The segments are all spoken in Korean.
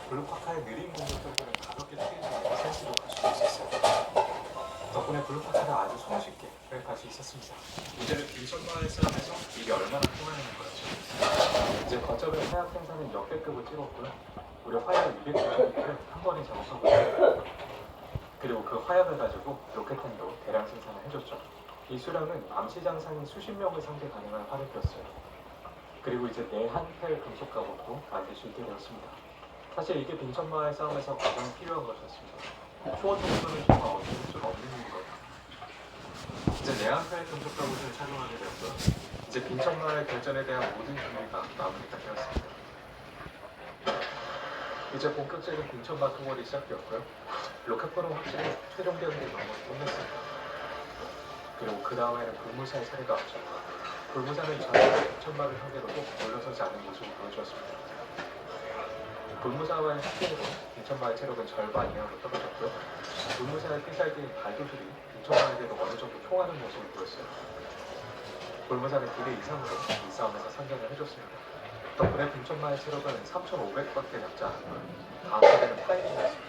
블루파카의 느린 공격 속도는 가볍게 튀기지 센스로 갈 수 있었어요. 덕분에 블루파카가 아주 손쉽게 회복할 수 있었습니다. 이제는 빈천마을 싸움에서 이게 얼마나 통하는 거였죠. 이제 거점의 화약 생산은 역대급을 찍었고요. 무려 화약 290개를 한 번에 작업하고 있습니다. 그리고 그 화약을 가지고 로켓탄도 대량 생산을 해줬죠. 이 수량은 암시장상인 수십 명을 상대 가능한 화력이었어요. 그리고 이제 내한펠 금속 갑옷도 만들 수 있게 되었습니다. 사실 이게 빈천마을 싸움에서 가장 필요한 것이었습니다. 초원 정도는 정말 어쩔 수가 없는 일이거든요. 이제 내한펠 금속 갑옷을 착용하게 되었고요. 이제 빈천마을 결전에 대한 모든 준비가 마무리가 되었습니다. 이제 본격적인 빈천마 투어리 시작되었고요. 로켓포는 확실히 최종 경기 넘어 끝냈습니다. 그리고 그 다음에는 불무사의 차례가 왔죠. 불무사는 전혀 빈천마를 상대로도 물러서지 않는 모습을 보여주었습니다. 불무사와의 합동으로 빈천마의 체력은 절반 이하로 떨어졌고요. 불무사의 필살기인 발도술이 빈천마에게도 어느 정도 통하는 모습을 보였어요. 불무사는 2대 이상으로 이 싸움에서 선전을 해줬습니다. 덕분에 빈천마의 체력은 3,500밖에 남지 않았고요. 다음 차례는 파이팅이었습니다.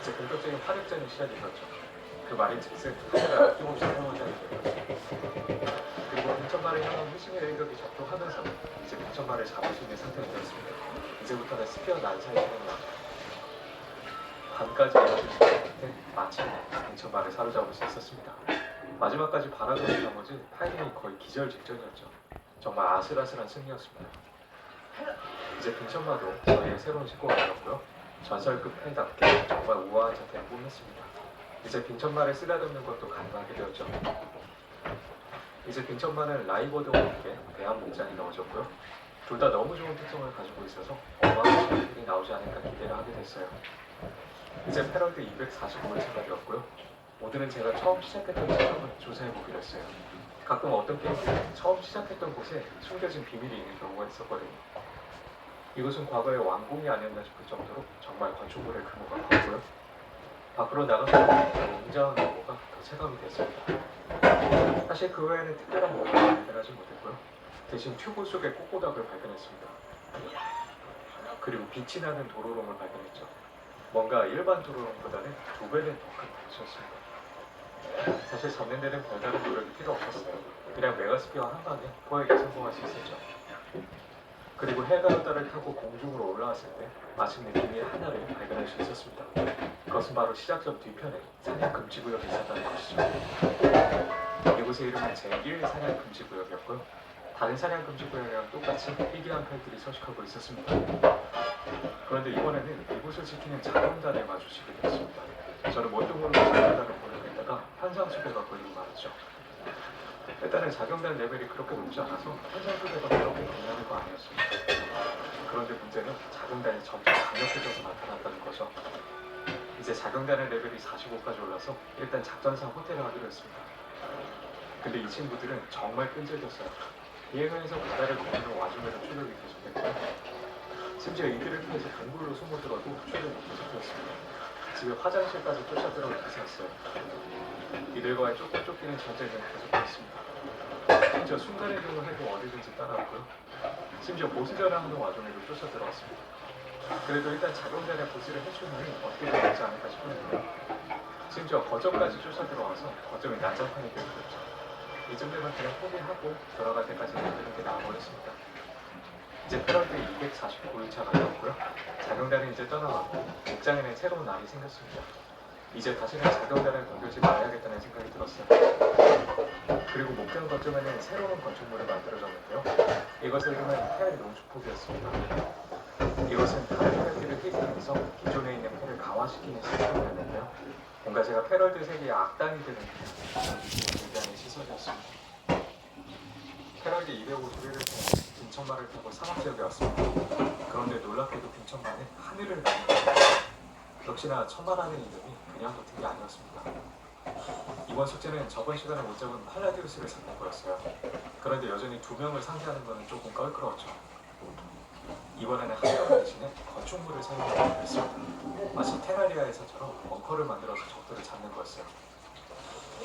이제 본격적인 화력전이 시작이 되었죠. 그 말인 즉슨 하늘을 아낌없이 사용하자는 거예요. 그리고 빈천마를 향한 회심의 일격이 적도하면서 이제 빈천마를 잡을 수 있는 상태가 되었습니다. 이제부터는 스피어 난사의 시간이 왔죠. 밤까지 이어진 시간 끝에 마침내 빈천마를 사로잡을 수 있었습니다. 마지막까지 바라보는 나머지 파이팅이 거의 기절 직전이었죠. 정말 아슬아슬한 승리였습니다. 이제 빈천마도 저희의 새로운 식구가 되었고요. 전설급 팬답게 정말 우아한 자태를 뽐냈습니다. 이제 빈천마를 쓰다듬는 것도 가능하게 되었죠. 이제 빈천마는 라이버드와 함께 배합 목장이 넣어졌고요. 둘 다 너무 좋은 특성을 가지고 있어서 어마어마한 팬들이 나오지 않을까 기대를 하게 됐어요. 이제 패럴드 245회차가 되었고요. 오늘은 제가 처음 시작했던 시점을 조사해보기로 했어요. 가끔 어떤 게임들은 처음 시작했던 곳에 숨겨진 비밀이 있는 경우가 있었거든요. 이곳은 과거의 왕궁이 아니었나 싶을 정도로 정말 건축물의 규모가 컸고요. 밖으로 나가서 웅장한 규모가 더 체감이 됐습니다. 사실 그 외에는 특별한 뭔가 발견하지 못했고요. 대신 튜브 속의 꼬꼬닥을 발견했습니다. 그리고 빛이 나는 도로롱을 발견했죠. 뭔가 일반 도로롱보다는 2배는 더 큰 빛이었습니다. 사실 잡는 데는 별다른 노력이 필요 없었어요. 그냥 메가스피어 한 방에 포획에 성공할 수 있었죠. 그리고 헬가르다를 타고 공중으로 올라왔을 때 마침내 비밀 하나를 발견할 수 있었습니다. 그것은 바로 시작점 뒤편에 사냥 금지구역이 있었다는 것이죠. 이곳의 이름은 제1 사냥 금지구역이었고요. 다른 사냥 금지구역이랑 똑같이 희귀한 펠들이 서식하고 있었습니다. 그런데 이번에는 이곳을 지키는 자경단에 마주치게 되었습니다. 저는 뭣도 모르고 자경단을 보려고 했다가 환상수배가 걸리고 말았죠. 일단은 자경단 레벨이 그렇게 높지 않아서 환상수배가 그렇게 겁나는 거 아니었습니다. 그런데 문제는 자경단이 점점 강력해져서 나타났다는 거죠. 이제 자경단의 레벨이 45까지 올라서 일단 작전상 호텔을 하기로 했습니다. 근데 이 친구들은 정말 끈질겼어요. 비행하에서 바다를 건너는 와중에도 추격이 계속됐고요. 심지어 이들을 피해서 동굴로 숨어들어도 추격이 계속되었습니다. 집에 화장실까지 쫓아들어올 기세였어요. 이들과의 쫓기는 전쟁은 계속되었습니다. 심지어 순간이동을 해도 어디든지 따라왔고요. 심지어 보스전을 하는 와중에도 쫓아들어왔습니다. 그래도 일단 자경단의 보스를 해치우면 어떻게 되지 않을까 싶었는데요. 심지어 거점까지 쫓아들어와서 거점이 난장판이 되어버렸죠. 이쯤 되면 그냥 포기하고 돌아갈 때까지 이렇게 나와버렸습니다. 이제 패럴드 245일차가 되었고요. 자경단은 이제 떠나가고 목장에는 새로운 날이 생겼습니다. 이제 다시는 자경단을 건들지 말아야겠다는 생각이 들었어요. 그리고 목장 거점에는 새로운 건축물을 만들어졌는데요. 이것을 이름은 펠 농축폭이었습니다. 이것은 다른 펠들을 희생해서 기존에 있는 펠을 강화시키는 시스템이었는데요. 뭔가 제가 패럴드 세계의 악당이 되는 굉장히 시설이었습니다. 패럴드 251을 통해 빈천마를 타고 상업지역에 왔습니다. 그런데 놀랍게도 빈천마는 하늘을 나는 역시나 천마라는 이름이 그냥 같은 게 아니었습니다. 이번 숙제는 저번 시간에 못 잡은 팔라디우스를 잡는 거였어요. 그런데 여전히 2명을 상대하는 것은 조금 껄끄러웠죠. 이번에는 한명 대신에 건축물을 사용하기로 했습니다. 마치 테라리아에서처럼 벙커를 만들어서 적들을 잡는 거였어요.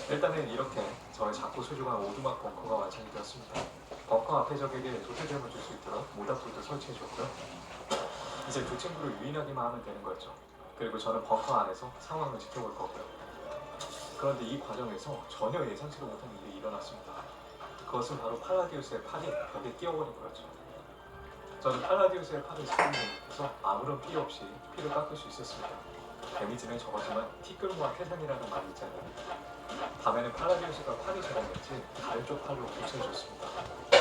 일단은 이렇게 저의 작고 소중한 오두막 벙커가 완성이 되었습니다. 벙커 앞에 적에게 도태점을 줄 수 있도록 모닥불도 설치해줬고요. 이제 두 친구를 유인하기만 하면 되는 거였죠. 그리고 저는 벙커 안에서 상황을 지켜볼 거고요. 그런데 이 과정에서 전혀 예상치도 못한 일이 일어났습니다. 그것은 바로 팔라디우스의 팔이 벽에 끼어버린 거였죠. 저는 팔라디우스의 팔을 스크린에서 아무런 피해 없이 피를 깎을 수 있었습니다. 데미지는 적었지만 티끌모아 태산이라는 말이 있잖아요. 밤에는 팔라디우스가 팔이 저렸는지 다른 쪽 팔로 고쳐줬습니다.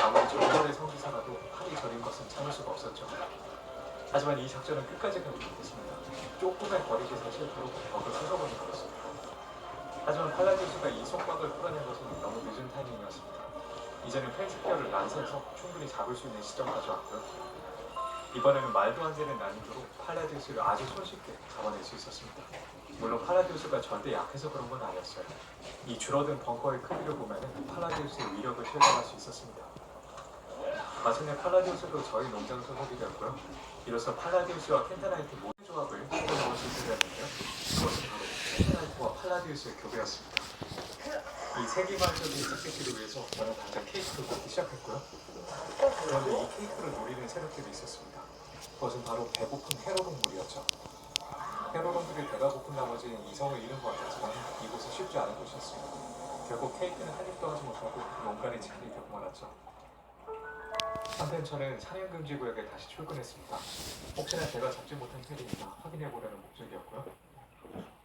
아무리 정말의 성기사라도 팔이 저린 것은 참을 수가 없었죠. 하지만 이 작전은 끝까지 가지 못했습니다. 조금의 거리에서 실패로 벽을 쏟아버린 거였습니다. 하지만 팔라디우스가 이 속박을 풀어낸 것은 너무 늦은 타이밍이었습니다. 이제는 펜스피어를 란서에서 충분히 잡을 수 있는 시점까지 왔고요. 이번에는 말도 안 되는 난이도로 팔라디우스를 아주 손쉽게 잡아낼 수 있었습니다. 물론 팔라디우스가 절대 약해서 그런 건 아니었어요. 이 줄어든 벙커의 크기를 보면 팔라디우스의 위력을 실감할 수 있었습니다. 마침내 팔라디우스도 저희 농장 소속이 되었고요. 이로써 팔라디우스와 켄타나이트 모든 조합을 해보는 것을 드렸는데요. 그것은 바로 켄타나이트와 팔라디우스의 교배였습니다. 이 세기말적인 스케치를 위해서 저는 당장 케이크를 꽂기 시작했고요. 그런데 이 케이크를 노리는 세력들이 있었습니다. 그것은 바로 배고픈 헤로동물이었죠. 헤로동들이 배가 고픈 나머지 이성을 잃은 것 같았지만 이곳은 쉽지 않은 곳이었습니다. 결국 케이크는 한 입도 하지 못하고 농간의 책임이 되고 말았죠. 한편 저는 사냥금지구역에 다시 출근했습니다. 혹시나 제가 잡지 못한 패를 있나 확인해보려는 목적이었고요.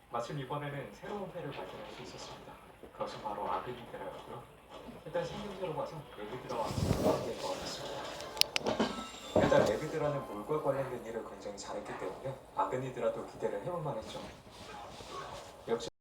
마침 이번에는 새로운 패를 발견할 수 있었습니다. 그것은 바로 아그니드라였고요. 일단 생김새로 봐서 레비드라와 함께 넣어놨습니다. 일단 레비드라는 물과 관련된 일을 굉장히 잘했기 때문에 아그니드라도 기대를 해볼만 했죠. 역시